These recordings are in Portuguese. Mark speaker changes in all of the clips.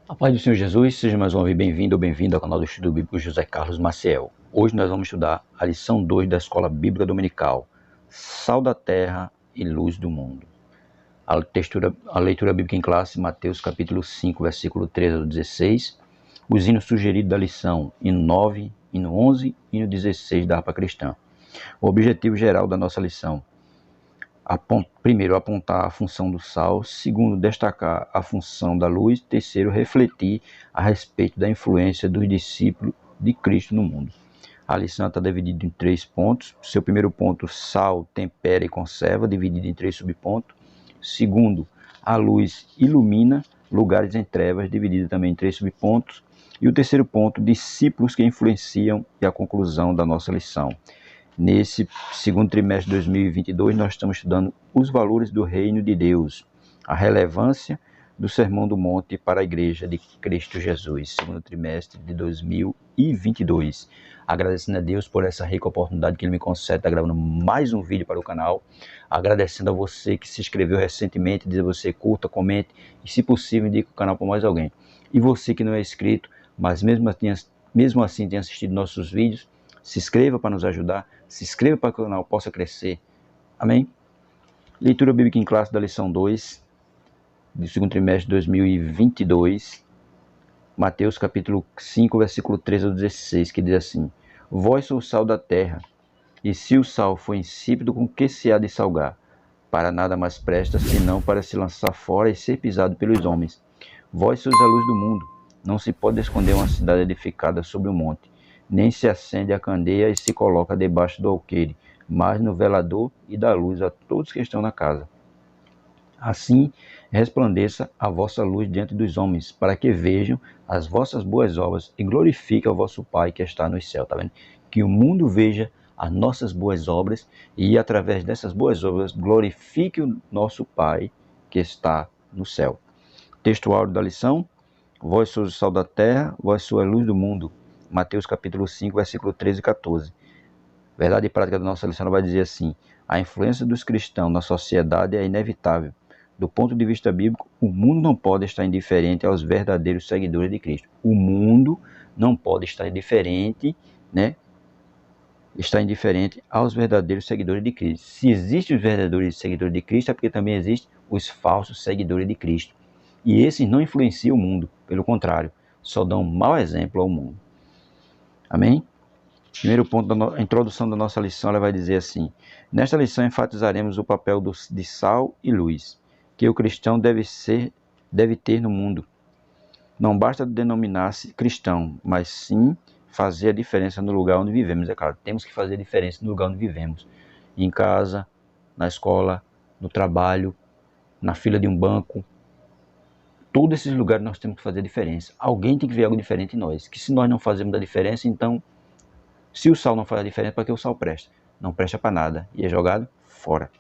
Speaker 1: A paz do Senhor Jesus, seja mais uma vez bem-vindo ou bem-vindo ao canal do Estudo Bíblico José Carlos Maciel. Hoje nós vamos estudar a lição 2 da Escola Bíblica Dominical, Sal da Terra e Luz do Mundo. A leitura bíblica em classe, Mateus capítulo 5, versículo 13 ao 16, os hinos sugeridos da lição, hino 9, hino 11 e hino 16 da harpa cristã. O objetivo geral da nossa lição: primeiro, apontar a função do sal. Segundo, destacar a função da luz. Terceiro, refletir a respeito da influência dos discípulos de Cristo no mundo. A lição está dividida em 3 pontos. Seu primeiro ponto, sal, tempera e conserva, dividido em 3 subpontos. Segundo, a luz ilumina lugares em trevas, dividido também em 3 subpontos. E o terceiro ponto, discípulos que influenciam, e a conclusão da nossa lição. Nesse segundo trimestre de 2022, nós estamos estudando os valores do reino de Deus, a relevância do Sermão do Monte para a Igreja de Cristo Jesus, segundo trimestre de 2022. Agradecendo a Deus por essa rica oportunidade que Ele me concede, está gravando mais um vídeo para o canal. Agradecendo a você que se inscreveu recentemente, dizer você curta, comente e, se possível, indique o canal para mais alguém. E você que não é inscrito, mas mesmo assim tem assistido nossos vídeos, se inscreva para nos ajudar, se inscreva para que o canal possa crescer. Amém? Leitura bíblica em classe da lição 2, do segundo trimestre de 2022, Mateus capítulo 5, versículo 13 ao 16, que diz assim: Vós sois o sal da terra, e se o sal for insípido, com que se há de salgar? Para nada mais presta, senão para se lançar fora e ser pisado pelos homens. Vós sois a luz do mundo. Não se pode esconder uma cidade edificada sobre um monte. Nem se acende a candeia e se coloca debaixo do alqueire, mas no velador e dá luz a todos que estão na casa. Assim resplandeça a vossa luz diante dos homens, para que vejam as vossas boas obras e glorifiquem ao vosso Pai que está nos céus. Tá vendo? Que o mundo veja as nossas boas obras e, através dessas boas obras, glorifique o nosso Pai que está no céu. Texto áureo da lição: Vós sois o sal da terra, vós sois a luz do mundo. Mateus capítulo 5, versículo 13 e 14. Verdade e prática da nossa lição vai dizer assim: a influência dos cristãos na sociedade é inevitável. Do ponto de vista bíblico, o mundo não pode estar indiferente aos verdadeiros seguidores de Cristo. O mundo não pode estar indiferente, Está indiferente aos verdadeiros seguidores de Cristo. Se existem os verdadeiros seguidores de Cristo, é porque também existem os falsos seguidores de Cristo. E esses não influenciam o mundo, pelo contrário, só dão um mau exemplo ao mundo. Amém? Primeiro ponto da introdução da nossa lição, ela vai dizer assim: nesta lição enfatizaremos o papel de sal e luz que o cristão deve ter no mundo. Não basta denominar-se cristão, mas sim fazer a diferença no lugar onde vivemos. É claro, temos que fazer a diferença no lugar onde vivemos. Em casa, na escola, no trabalho, na fila de um banco. Todos esses lugares nós temos que fazer a diferença. Alguém tem que ver algo diferente em nós. Que se nós não fazemos a diferença, então, se o sal não faz a diferença, para que o sal presta? Não presta para nada e é jogado fora.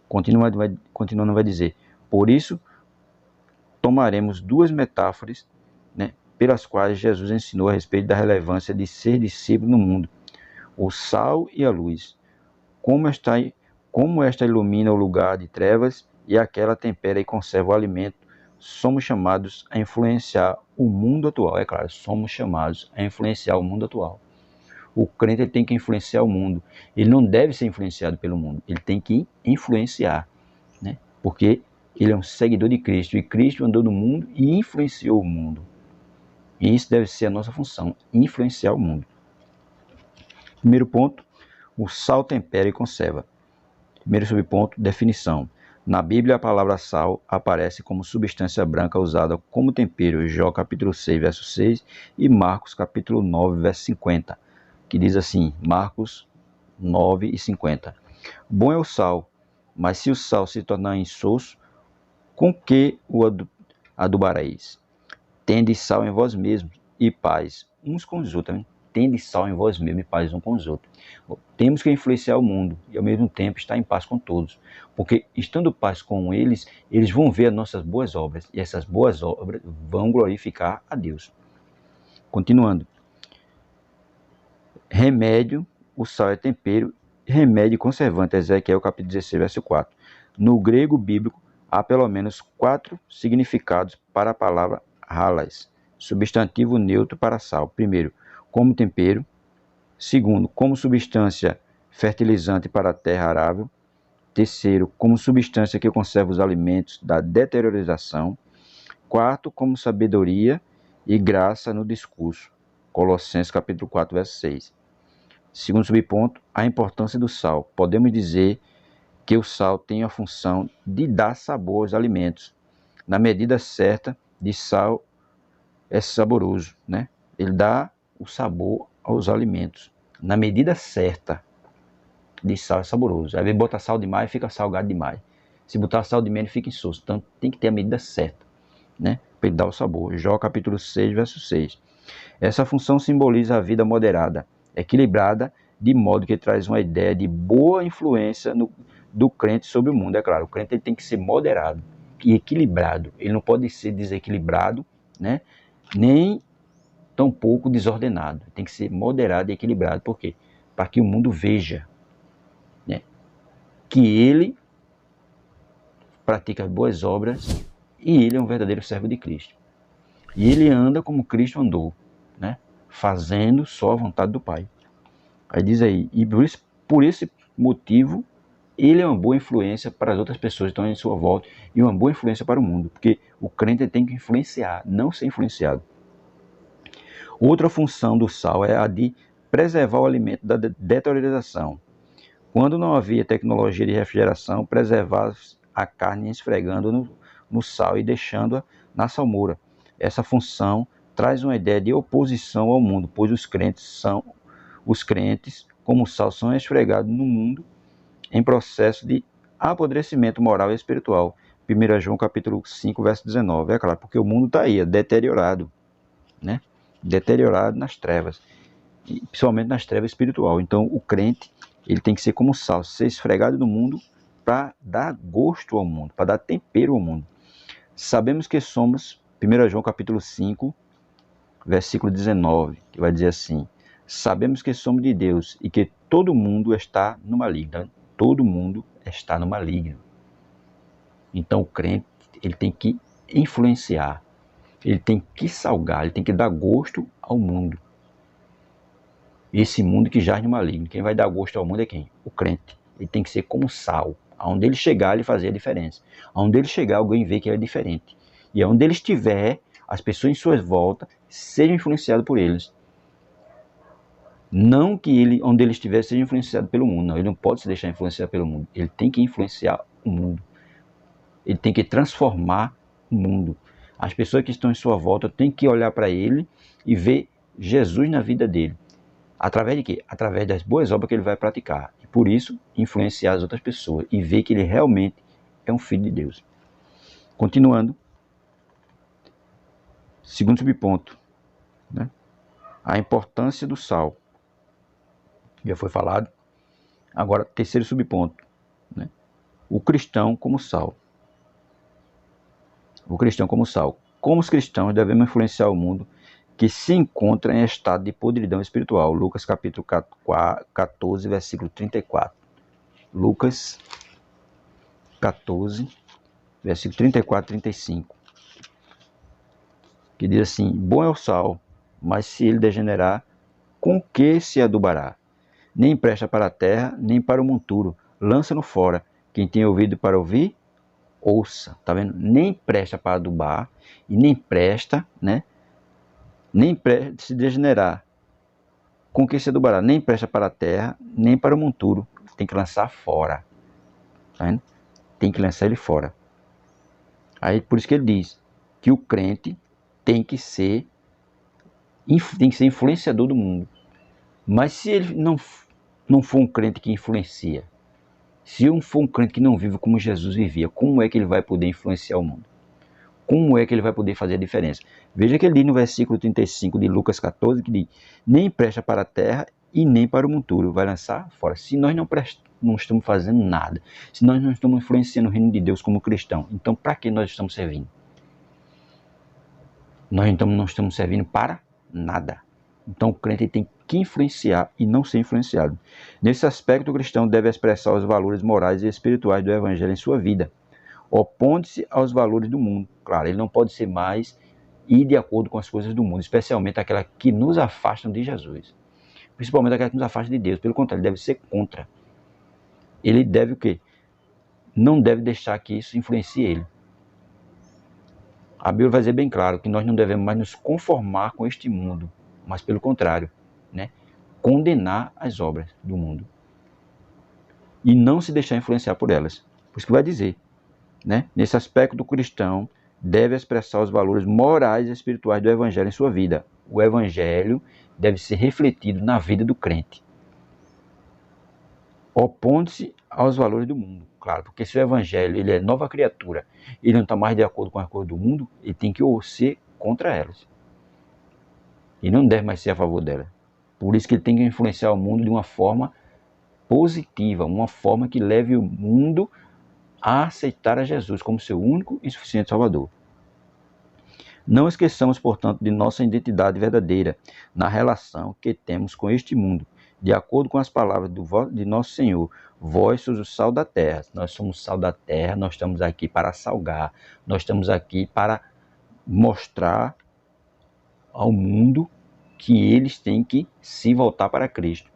Speaker 1: Continuando vai dizer: por isso, tomaremos 2 metáforas, pelas quais Jesus ensinou a respeito da relevância de ser discípulo no mundo: o sal e a luz. Como esta ilumina o lugar de trevas e aquela tempera e conserva o alimento. Somos chamados a influenciar o mundo atual. É claro, somos chamados a influenciar o mundo atual. O crente tem que influenciar o mundo. Ele não deve ser influenciado pelo mundo. Ele tem que influenciar, porque ele é um seguidor de Cristo. E Cristo andou no mundo e influenciou o mundo. E isso deve ser a nossa função: influenciar o mundo. Primeiro ponto: o sal tempera e conserva. Primeiro subponto: definição. Na Bíblia, a palavra sal aparece como substância branca usada como tempero, Jó capítulo 6, verso 6, e Marcos capítulo 9, verso 50, que diz assim, Marcos 9 e 50. Bom é o sal, mas se o sal se tornar insosso, com que o adubareis? Tende sal em vós mesmos e paz uns com os outros. Tende sal em vós mesmos e paz uns com os outros. Temos que influenciar o mundo e, ao mesmo tempo, estar em paz com todos. Porque, estando em paz com eles, eles vão ver as nossas boas obras. E essas boas obras vão glorificar a Deus. Continuando. Remédio, o sal é tempero. Remédio conservante, Ezequiel capítulo 16, verso 4. No grego bíblico, há pelo menos 4 significados para a palavra halas, substantivo neutro para sal. Primeiro, como tempero. Segundo, como substância fertilizante para a terra arável. Terceiro, como substância que conserva os alimentos da deteriorização. Quarto, como sabedoria e graça no discurso. Colossenses capítulo 4, verso 6. Segundo subponto, a importância do sal. Podemos dizer que o sal tem a função de dar sabor aos alimentos. Na medida certa, de sal é saboroso, né? Ele dá o sabor aos alimentos. Na medida certa, de sal é saboroso. Às vezes bota sal demais, fica salgado demais. Se botar sal de menos, fica insosso. Então tem que ter a medida certa, né? Para ele dar o sabor. Jó capítulo 6, verso 6. Essa função simboliza a vida moderada, equilibrada, de modo que traz uma ideia de boa influência do crente sobre o mundo. É claro, o crente ele tem que ser moderado e equilibrado. Ele não pode ser desequilibrado, né? Nem tampouco desordenado. Tem que ser moderado e equilibrado. Por quê? Para que o mundo veja, né, que ele pratica as boas obras e ele é um verdadeiro servo de Cristo. E ele anda como Cristo andou, né, fazendo só a vontade do Pai. Aí diz aí, e por esse motivo, ele é uma boa influência para as outras pessoas que estão em sua volta e uma boa influência para o mundo, porque o crente tem que influenciar, não ser influenciado. Outra função do sal é a de preservar o alimento da deteriorização. Quando não havia tecnologia de refrigeração, preservava a carne esfregando no sal e deixando-a na salmoura. Essa função traz uma ideia de oposição ao mundo, pois os crentes, como sal, são esfregados no mundo em processo de apodrecimento moral e espiritual. 1 João capítulo 5, verso 19. É claro, porque o mundo está aí, deteriorado, né? Deteriorado nas trevas, e principalmente nas trevas espiritual. Então o crente ele tem que ser como sal, ser esfregado no mundo para dar gosto ao mundo, para dar tempero ao mundo. Sabemos que somos, 1 João capítulo 5, versículo 19, que vai dizer assim: sabemos que somos de Deus e que todo mundo está no maligno. Todo mundo está no maligno. Então o crente ele tem que influenciar, ele tem que salgar, ele tem que dar gosto ao mundo. Esse mundo que jaz no maligno. Quem vai dar gosto ao mundo é quem? O crente. Ele tem que ser como sal. Aonde ele chegar, ele fazer a diferença. Aonde ele chegar, alguém vê que ele é diferente. E aonde ele estiver, as pessoas em suas voltas sejam influenciadas por eles. Não que ele, onde ele estiver, seja influenciado pelo mundo. Não, ele não pode se deixar influenciar pelo mundo. Ele tem que influenciar o mundo. Ele tem que transformar o mundo. As pessoas que estão em sua volta têm que olhar para ele e ver Jesus na vida dele. Através de quê? Através das boas obras que ele vai praticar. E por isso, influenciar as outras pessoas e ver que ele realmente é um filho de Deus. Continuando. Segundo subponto, né? A importância do sal. Já foi falado. Agora, terceiro subponto, né? O cristão como sal. O cristão como sal. Como os cristãos devemos influenciar o mundo que se encontra em estado de podridão espiritual. Lucas capítulo 14, versículo 34. Lucas 14, versículo 34 e 35. Que diz assim: bom é o sal, mas se ele degenerar, com que se adubará? Nem presta para a terra, nem para o monturo. Lança-no fora. Quem tem ouvido para ouvir, ouça. Tá vendo? Nem presta para adubar e nem presta, né? Nem presta se degenerar. Com que se adubará? Nem presta para a terra, nem para o monturo. Tem que lançar fora. Tá vendo? Tem que lançar ele fora. Aí por isso que ele diz que o crente tem que ser influenciador do mundo. Mas se ele não for um crente que influencia, se não for um crente que não vive como Jesus vivia, como é que ele vai poder influenciar o mundo? Como é que ele vai poder fazer a diferença? Veja que ele diz no versículo 35 de Lucas 14, que diz: nem presta para a terra e nem para o monturo, vai lançar fora. Se nós não estamos fazendo nada, se nós não estamos influenciando o reino de Deus como cristão, então para que nós estamos servindo? Nós então não estamos servindo para nada. Então o crente tem que influenciar e não ser influenciado. Nesse aspecto, o cristão deve expressar os valores morais e espirituais do evangelho em sua vida, opondo-se aos valores do mundo. Claro, ele não pode ser mais ir de acordo com as coisas do mundo, especialmente aquelas que nos afastam de Jesus. Principalmente aquelas que nos afastam de Deus. Pelo contrário, ele deve ser contra. Ele deve o quê? Não deve deixar que isso influencie ele. A Bíblia vai dizer bem claro que nós não devemos mais nos conformar com este mundo, mas pelo contrário, né? Condenar as obras do mundo. E não se deixar influenciar por elas. Por isso que vai dizer, né? Nesse aspecto, o cristão deve expressar os valores morais e espirituais do Evangelho em sua vida. O Evangelho deve ser refletido na vida do crente, opondo-se aos valores do mundo. Claro, porque se o Evangelho ele é nova criatura, ele não está mais de acordo com as coisas do mundo, ele tem que ser contra elas. E não deve mais ser a favor delas. Por isso que ele tem que influenciar o mundo de uma forma positiva, uma forma que leve o mundo a aceitar a Jesus como seu único e suficiente Salvador. Não esqueçamos, portanto, de nossa identidade verdadeira na relação que temos com este mundo. De acordo com as palavras de nosso Senhor, vós sois o sal da terra. Nós somos sal da terra, nós estamos aqui para salgar, nós estamos aqui para mostrar ao mundo que eles têm que se voltar para Cristo.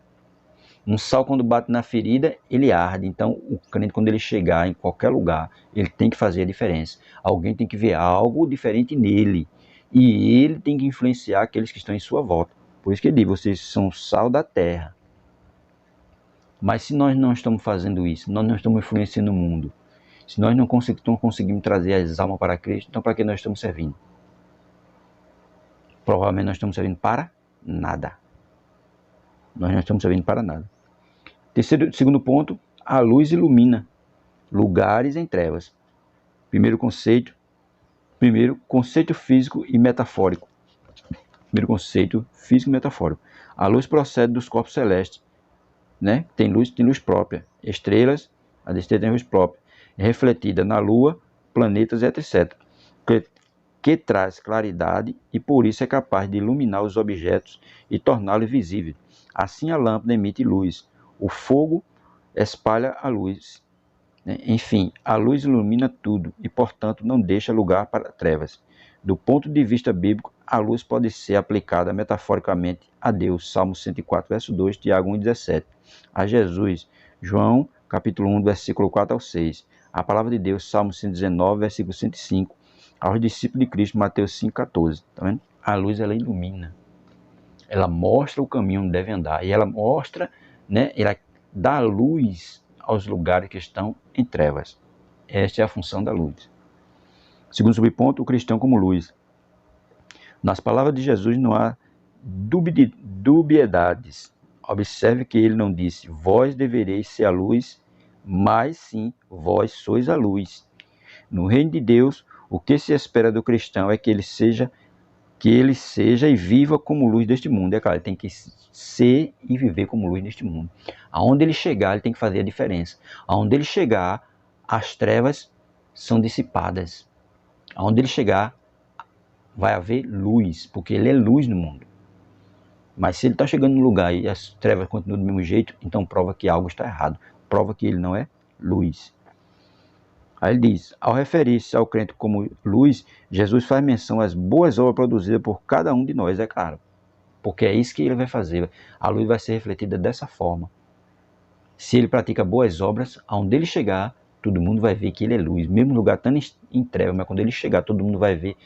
Speaker 1: Um sal, quando bate na ferida, ele arde. Então, o crente, quando ele chegar em qualquer lugar, ele tem que fazer a diferença. Alguém tem que ver algo diferente nele. E ele tem que influenciar aqueles que estão em sua volta. Por isso que ele diz, vocês são o sal da terra. Mas se nós não estamos fazendo isso, nós não estamos influenciando o mundo, se nós não conseguimos trazer as almas para Cristo, então para que nós estamos servindo? Provavelmente nós estamos servindo para nada. Nós não estamos servindo para nada. Segundo ponto, a luz ilumina lugares em trevas. Conceito físico e metafórico. Primeiro conceito físico e metafórico. A luz procede dos corpos celestes, né? Tem luz própria. Estrelas, a estrela tem luz própria. É refletida na lua, planetas, etc. Que traz claridade e por isso é capaz de iluminar os objetos e torná-los visíveis. Assim a lâmpada emite luz. O fogo espalha a luz. Enfim, a luz ilumina tudo e, portanto, não deixa lugar para trevas. Do ponto de vista bíblico, a luz pode ser aplicada metaforicamente a Deus, Salmo 104, verso 2, Tiago 1, 17. A Jesus, João, capítulo 1, versículo 4 ao 6. A palavra de Deus, Salmo 119, versículo 105. Aos discípulos de Cristo, Mateus 5, 14. Tá vendo? A luz, ela ilumina. Ela mostra o caminho onde deve andar. E ela mostra, né, ela dá luz aos lugares que estão em trevas. Esta é a função da luz. Segundo subponto, o cristão como luz. Nas palavras de Jesus não há dubiedades. Observe que ele não disse, vós devereis ser a luz, mas sim, vós sois a luz. No reino de Deus, o que se espera do cristão é que ele seja e viva como luz deste mundo. É claro, ele tem que ser e viver como luz neste mundo. Aonde ele chegar, ele tem que fazer a diferença. Aonde ele chegar, as trevas são dissipadas. Aonde ele chegar, vai haver luz, porque ele é luz no mundo. Mas se ele está chegando no lugar e as trevas continuam do mesmo jeito, então prova que algo está errado. Prova que ele não é luz. Aí ele diz, ao referir-se ao crente como luz, Jesus faz menção às boas obras produzidas por cada um de nós, é claro. Porque é isso que ele vai fazer. A luz vai ser refletida dessa forma. Se ele pratica boas obras, aonde ele chegar, todo mundo vai ver que ele é luz. Mesmo lugar estando em trevas, mas quando ele chegar, todo mundo vai ver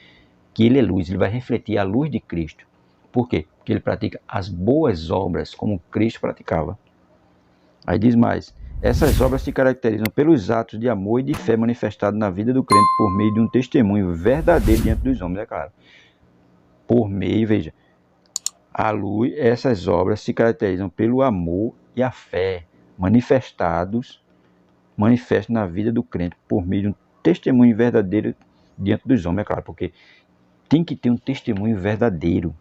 Speaker 1: que ele é luz. Ele vai refletir a luz de Cristo. Por quê? Porque ele pratica as boas obras como Cristo praticava. Aí diz mais, essas obras se caracterizam pelos atos de amor e de fé manifestados na vida do crente por meio de um testemunho verdadeiro diante dos homens, é claro. Por meio, veja, a luz, essas obras se caracterizam pelo amor e a fé manifestos na vida do crente por meio de um testemunho verdadeiro diante dos homens, é claro, porque tem que ter um testemunho verdadeiro.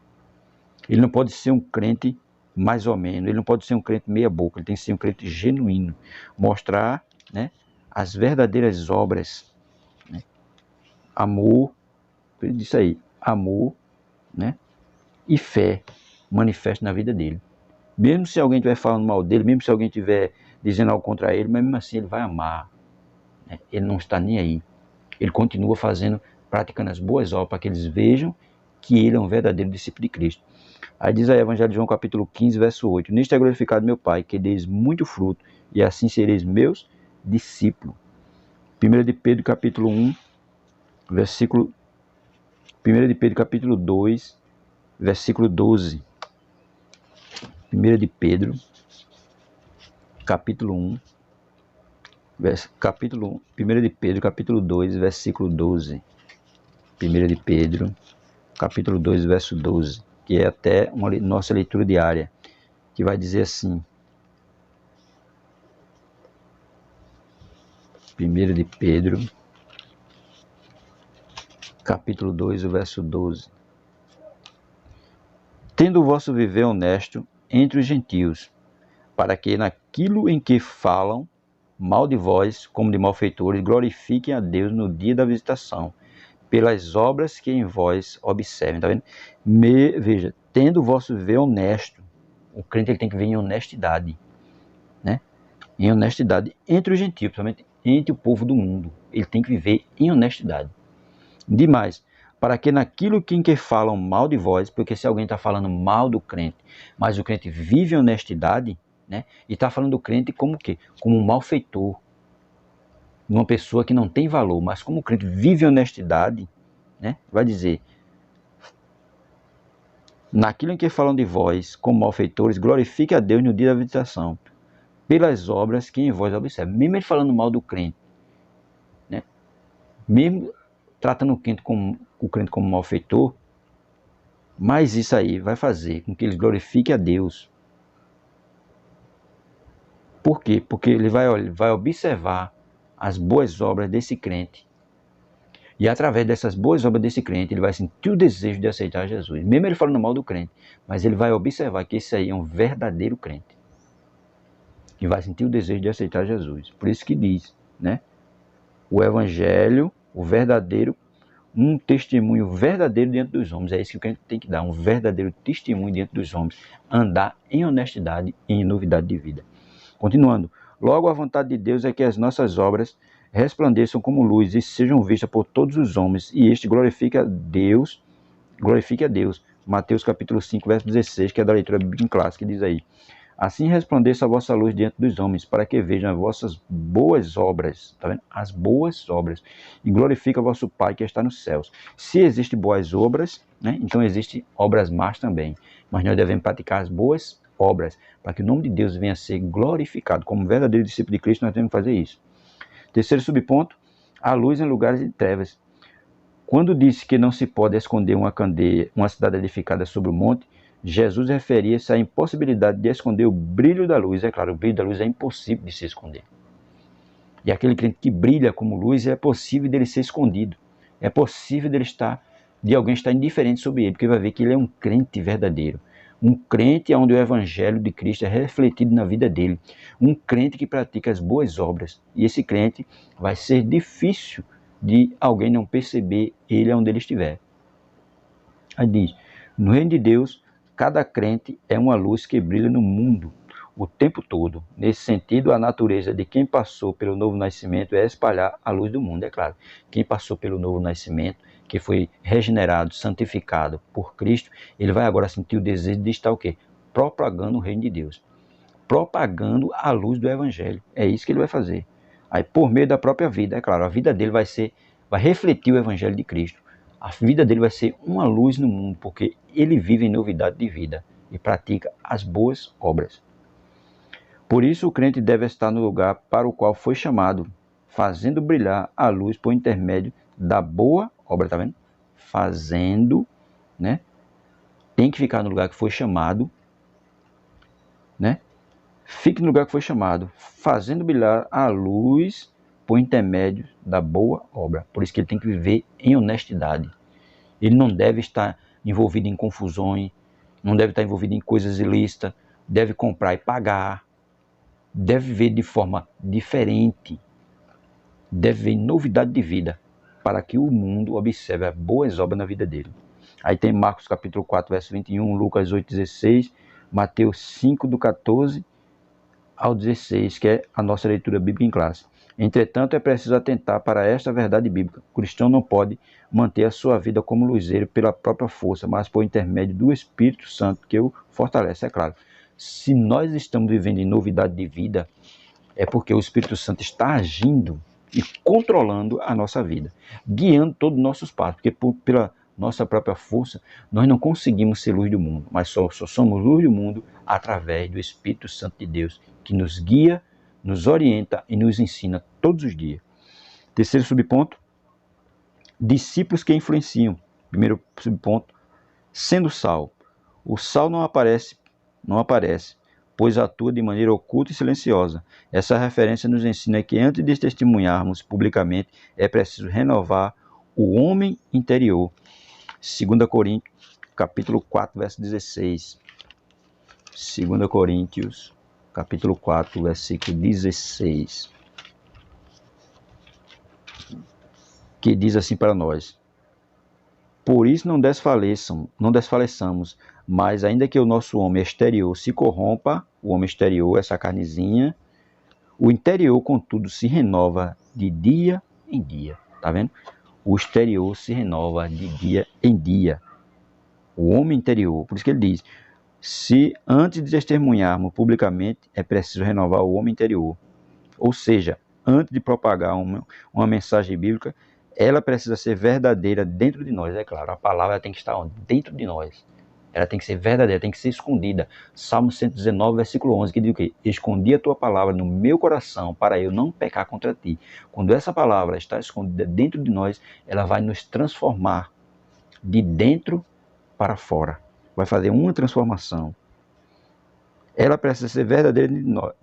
Speaker 1: Ele não pode ser um crente mais ou menos, ele não pode ser um crente meia boca, ele tem que ser um crente genuíno, mostrar, né, as verdadeiras obras, né, amor, ele disse aí, amor, né, e fé manifesto na vida dele. Mesmo se alguém estiver falando mal dele, mesmo se alguém estiver dizendo algo contra ele, mas mesmo assim ele vai amar, né, ele não está nem aí, ele continua praticando as boas obras para que eles vejam que ele é um verdadeiro discípulo de Cristo. Aí diz aí, Evangelho de João, capítulo 15, verso 8. Nisto é glorificado meu Pai, que deis muito fruto, e assim sereis meus discípulos. 1 de Pedro, capítulo 1, versículo... 1 de Pedro, capítulo 2, versículo 12. 1 de Pedro, capítulo 1, 1 de Pedro, capítulo 2, versículo 12. 1 de Pedro, capítulo 2, verso 12, que é até nossa leitura diária, que vai dizer assim. 1 de Pedro, capítulo 2, verso 12. Tendo o vosso viver honesto entre os gentios, para que naquilo em que falam mal de vós, como de malfeitores, glorifiquem a Deus no dia da visitação, pelas obras que em vós observem. Tá vendo? Veja, tendo o vosso viver honesto, o crente ele tem que viver em honestidade, né? Em honestidade entre os gentios, principalmente entre o povo do mundo. Ele tem que viver em honestidade. Demais, para que naquilo em que falam mal de vós, porque se alguém está falando mal do crente, mas o crente vive em honestidade, né? E está falando do crente como o quê? Como um malfeitor, uma pessoa que não tem valor, mas como o crente vive em honestidade, né? Vai dizer, naquilo em que falam de vós como malfeitores, glorifique a Deus no dia da visitação, pelas obras que em vós observem. Mesmo ele falando mal do crente, né? Mesmo tratando o crente como malfeitor, mas isso aí vai fazer com que ele glorifique a Deus. Por quê? Porque ele vai observar as boas obras desse crente. E através dessas boas obras desse crente, ele vai sentir o desejo de aceitar Jesus. Mesmo ele falando mal do crente, mas ele vai observar que esse aí é um verdadeiro crente. E vai sentir o desejo de aceitar Jesus. Por isso que diz, né? O evangelho, o verdadeiro, um testemunho verdadeiro diante dos homens. É isso que o crente tem que dar, um verdadeiro testemunho diante dos homens. Andar em honestidade e em novidade de vida. Continuando. Logo, a vontade de Deus é que as nossas obras resplandeçam como luz e sejam vistas por todos os homens, e este glorifique a Deus. Mateus capítulo 5, verso 16, que é da leitura bíblica clássica, que diz aí: assim resplandeça a vossa luz diante dos homens, para que vejam as vossas boas obras, tá vendo? As boas obras, e glorifique a vosso Pai que está nos céus. Se existem boas obras, né, então existem obras más também, mas nós devemos praticar as boas obras, para que o nome de Deus venha a ser glorificado. Como verdadeiro discípulo de Cristo, nós temos que fazer isso. Terceiro subponto, a luz em lugares de trevas. Quando disse que não se pode esconder uma candeia, uma cidade edificada sobre o monte, Jesus referia-se à impossibilidade de esconder o brilho da luz. É claro, o brilho da luz é impossível de se esconder. E aquele crente que brilha como luz, é possível dele ser escondido. É possível de alguém estar indiferente sobre ele, porque vai ver que ele é um crente verdadeiro. Um crente onde o evangelho de Cristo é refletido na vida dele. Um crente que pratica as boas obras. E esse crente vai ser difícil de alguém não perceber ele onde ele estiver. Aí diz, no reino de Deus, cada crente é uma luz que brilha no mundo o tempo todo. Nesse sentido, a natureza de quem passou pelo novo nascimento é espalhar a luz do mundo, é claro. Quem passou pelo novo nascimento, que foi regenerado, santificado por Cristo, ele vai agora sentir o desejo de estar o quê? Propagando o reino de Deus. Propagando a luz do evangelho. É isso que ele vai fazer. Aí, por meio da própria vida, é claro, a vida dele vai refletir o evangelho de Cristo. A vida dele vai ser uma luz no mundo, porque ele vive em novidade de vida e pratica as boas obras. Por isso, o crente deve estar no lugar para o qual foi chamado, fazendo brilhar a luz por intermédio da boa obra, tá vendo? Fazendo, né? Tem que ficar no lugar que foi chamado, né? Fique no lugar que foi chamado, fazendo brilhar a luz por intermédio da boa obra. Por isso que ele tem que viver em honestidade. Ele não deve estar envolvido em confusões, não deve estar envolvido em coisas ilícitas, deve comprar e pagar, deve viver de forma diferente, deve viver em novidade de vida, para que o mundo observe as boas obras na vida dele. Aí tem Marcos capítulo 4, verso 21, Lucas 8, 16, Mateus 5, do 14 ao 16, que é a nossa leitura bíblica em classe. Entretanto, é preciso atentar para esta verdade bíblica. O cristão não pode manter a sua vida como luzeiro pela própria força, mas por intermédio do Espírito Santo que o fortalece. É claro, se nós estamos vivendo em novidade de vida, é porque o Espírito Santo está agindo e controlando a nossa vida, guiando todos os nossos passos, porque pela nossa própria força, nós não conseguimos ser luz do mundo, mas só somos luz do mundo através do Espírito Santo de Deus, que nos guia, nos orienta e nos ensina todos os dias. Terceiro subponto, discípulos que influenciam. Primeiro subponto, sendo sal. O sal não aparece, pois atua de maneira oculta e silenciosa. Essa referência nos ensina que antes de testemunharmos publicamente, é preciso renovar o homem interior. 2 Coríntios, capítulo 4, verso 16. 2 Coríntios, capítulo 4, versículo 16. Que diz assim para nós: por isso não desfaleçamos, mas ainda que o nosso homem exterior se corrompa, o homem exterior, essa carnezinha, o interior, contudo, se renova de dia em dia. Tá vendo? O exterior se renova de dia em dia. O homem interior, por isso que ele diz, se antes de testemunharmos publicamente, é preciso renovar o homem interior. Ou seja, antes de propagar uma mensagem bíblica, ela precisa ser verdadeira dentro de nós. É claro, a palavra tem que estar dentro de nós. Ela tem que ser verdadeira, tem que ser escondida. Salmo 119, versículo 11, que diz o quê? Escondi a tua palavra no meu coração para eu não pecar contra ti. Quando essa palavra está escondida dentro de nós, ela vai nos transformar de dentro para fora. Vai fazer uma transformação. Ela precisa ser verdadeira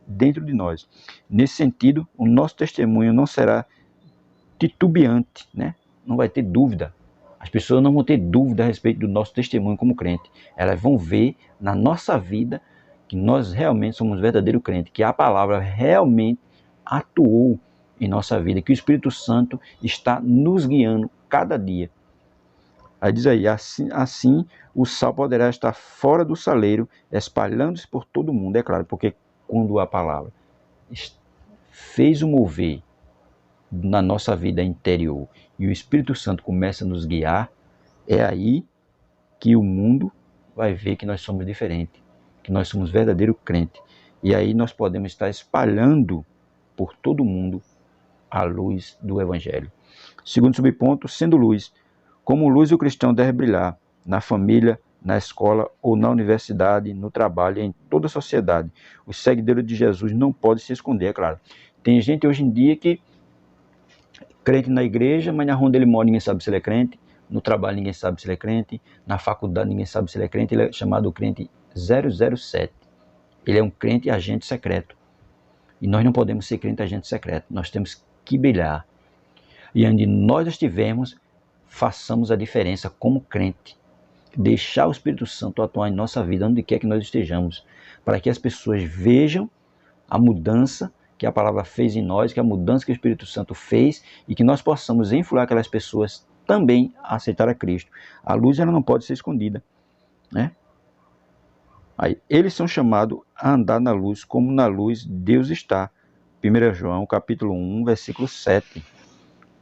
Speaker 1: dentro de nós. Nesse sentido, o nosso testemunho não será titubeante, né? Não vai ter dúvida. As pessoas não vão ter dúvida a respeito do nosso testemunho como crente. Elas vão ver na nossa vida que nós realmente somos verdadeiro crente, que a palavra realmente atuou em nossa vida, que o Espírito Santo está nos guiando cada dia. Aí diz aí, assim o sal poderá estar fora do saleiro, espalhando-se por todo o mundo. É claro, porque quando a palavra fez o mover na nossa vida interior e o Espírito Santo começa a nos guiar, é aí que o mundo vai ver que nós somos diferentes, que nós somos verdadeiro crente. E aí nós podemos estar espalhando por todo o mundo a luz do Evangelho. Segundo subponto, sendo luz. Como luz, o cristão deve brilhar na família, na escola ou na universidade, no trabalho e em toda a sociedade. Os seguidores de Jesus não podem se esconder, é claro. Tem gente hoje em dia que crente na igreja, mas na rua onde ele mora ninguém sabe se ele é crente, no trabalho ninguém sabe se ele é crente, na faculdade ninguém sabe se ele é crente, ele é chamado crente 007. Ele é um crente agente secreto. E nós não podemos ser crente agente secreto, nós temos que brilhar. E onde nós estivermos, façamos a diferença como crente. Deixar o Espírito Santo atuar em nossa vida, onde quer que nós estejamos, para que as pessoas vejam a mudança que a palavra fez em nós, que a mudança que o Espírito Santo fez e que nós possamos influir aquelas pessoas também a aceitar a Cristo. A luz ela não pode ser escondida, né? Aí, eles são chamados a andar na luz, como na luz Deus está. 1 João, capítulo 1, versículo 7.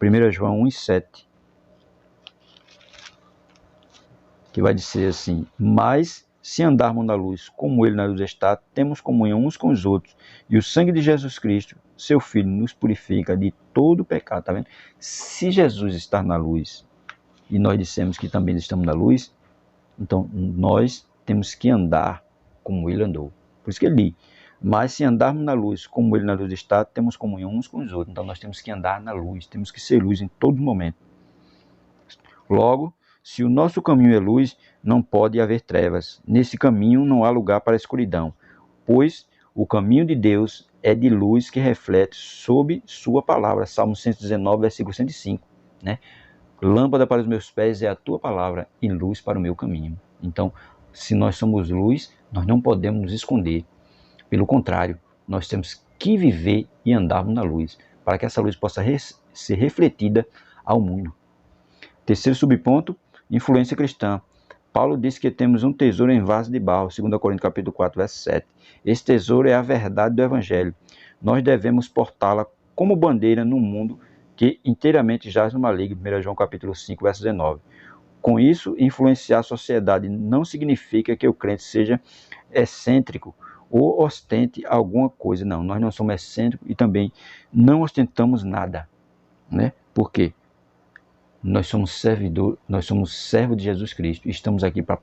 Speaker 1: 1 João 1 e 7. Que vai dizer assim: mas se andarmos na luz, como ele na luz está, temos comunhão uns com os outros. E o sangue de Jesus Cristo, seu Filho, nos purifica de todo pecado. Tá vendo? Se Jesus está na luz, e nós dissemos que também estamos na luz, então nós temos que andar como ele andou. Por isso que ele diz: mas se andarmos na luz, como ele na luz está, temos comunhão uns com os outros. Então nós temos que andar na luz, temos que ser luz em todo momento. Logo, se o nosso caminho é luz, não pode haver trevas. Nesse caminho não há lugar para a escuridão, pois o caminho de Deus é de luz que reflete sob sua palavra. Salmo 119, versículo 105. Né? Lâmpada para os meus pés é a tua palavra e luz para o meu caminho. Então, se nós somos luz, nós não podemos nos esconder. Pelo contrário, nós temos que viver e andarmos na luz, para que essa luz possa ser refletida ao mundo. Terceiro subponto, influência cristã. Paulo diz que temos um tesouro em vaso de barro, 2 Coríntios capítulo 4, verso 7. Esse tesouro é a verdade do Evangelho. Nós devemos portá-la como bandeira no mundo que inteiramente jaz no maligno. 1 João capítulo 5, verso 19. Com isso, influenciar a sociedade não significa que o crente seja excêntrico ou ostente alguma coisa. Não, nós não somos excêntricos e também não ostentamos nada, né? Por quê? Nós somos servos de Jesus Cristo. Estamos aqui para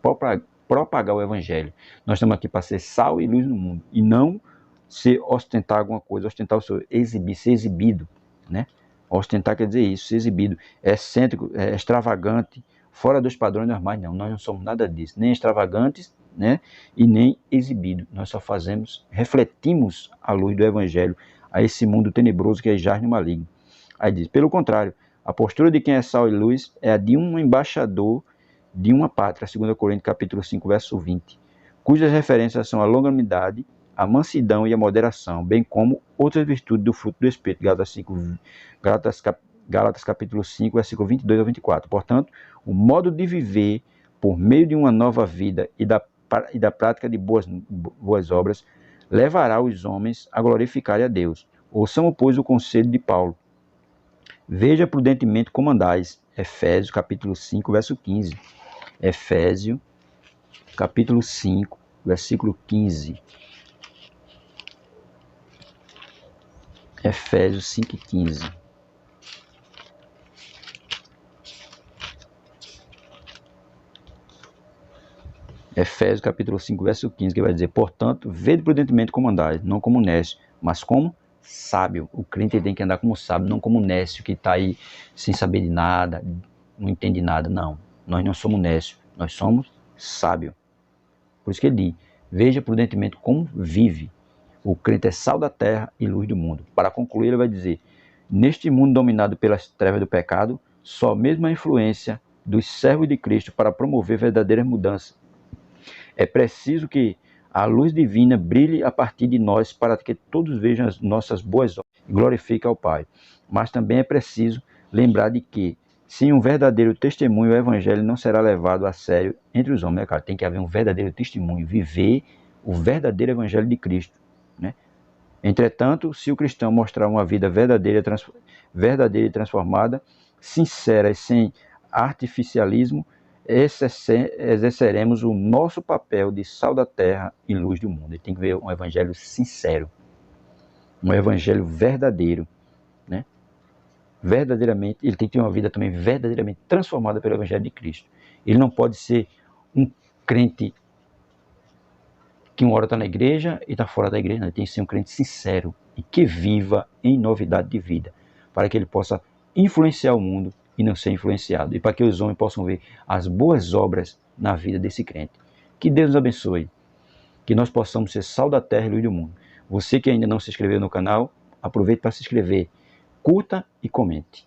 Speaker 1: propagar o Evangelho. Nós estamos aqui para ser sal e luz no mundo. E não se ostentar alguma coisa, ostentar o seu exibir, ser exibido, né? Ostentar quer dizer isso, ser exibido. É excêntrico, é extravagante, fora dos padrões normais. Não, nós não somos nada disso. Nem extravagantes, né? E nem exibido. Nós só refletimos a luz do Evangelho a esse mundo tenebroso que jaz no maligno. Aí diz, pelo contrário, a postura de quem é sal e luz é a de um embaixador de uma pátria, 2 Coríntios capítulo 5, verso 20, cujas referências são a longanimidade, a mansidão e a moderação, bem como outras virtudes do fruto do Espírito, Gálatas capítulo 5, versículo 22 a 24. Portanto, o modo de viver por meio de uma nova vida e da prática de boas obras levará os homens a glorificarem a Deus. Ouçamos, pois, o conselho de Paulo. Veja prudentemente como andais. Efésios capítulo 5, verso 15. Efésios capítulo 5, versículo 15. Efésios 5, 15. Efésios capítulo 5, verso 15, que vai dizer, portanto, vede prudentemente como andais, não como nécio, mas como sábio. O crente tem que andar como sábio, não como nécio, que está aí sem saber de nada, não entende nada. Não, nós não somos nécio, nós somos sábio. Por isso que ele diz, veja prudentemente como vive. O crente é sal da terra e luz do mundo. Para concluir, ele vai dizer, neste mundo dominado pelas trevas do pecado, só mesmo a influência dos servos de Cristo para promover verdadeiras mudanças. É preciso que a luz divina brilhe a partir de nós para que todos vejam as nossas boas obras e glorifiquem ao Pai. Mas também é preciso lembrar de que, sem um verdadeiro testemunho, o Evangelho não será levado a sério entre os homens. Cara, tem que haver um verdadeiro testemunho, viver o verdadeiro Evangelho de Cristo, né? Entretanto, se o cristão mostrar uma vida verdadeira e transformada, sincera e sem artificialismo, exerceremos o nosso papel de sal da terra e luz do mundo. Ele tem que ver um evangelho sincero, um evangelho verdadeiro, né? Verdadeiramente, ele tem que ter uma vida também verdadeiramente transformada pelo evangelho de Cristo. Ele não pode ser um crente que uma hora está na igreja e está fora da igreja. Não. Ele tem que ser um crente sincero e que viva em novidade de vida, para que ele possa influenciar o mundo e não ser influenciado, e para que os homens possam ver as boas obras na vida desse crente. Que Deus nos abençoe, que nós possamos ser sal da terra e luz do mundo. Você que ainda não se inscreveu no canal, aproveite para se inscrever, curta e comente.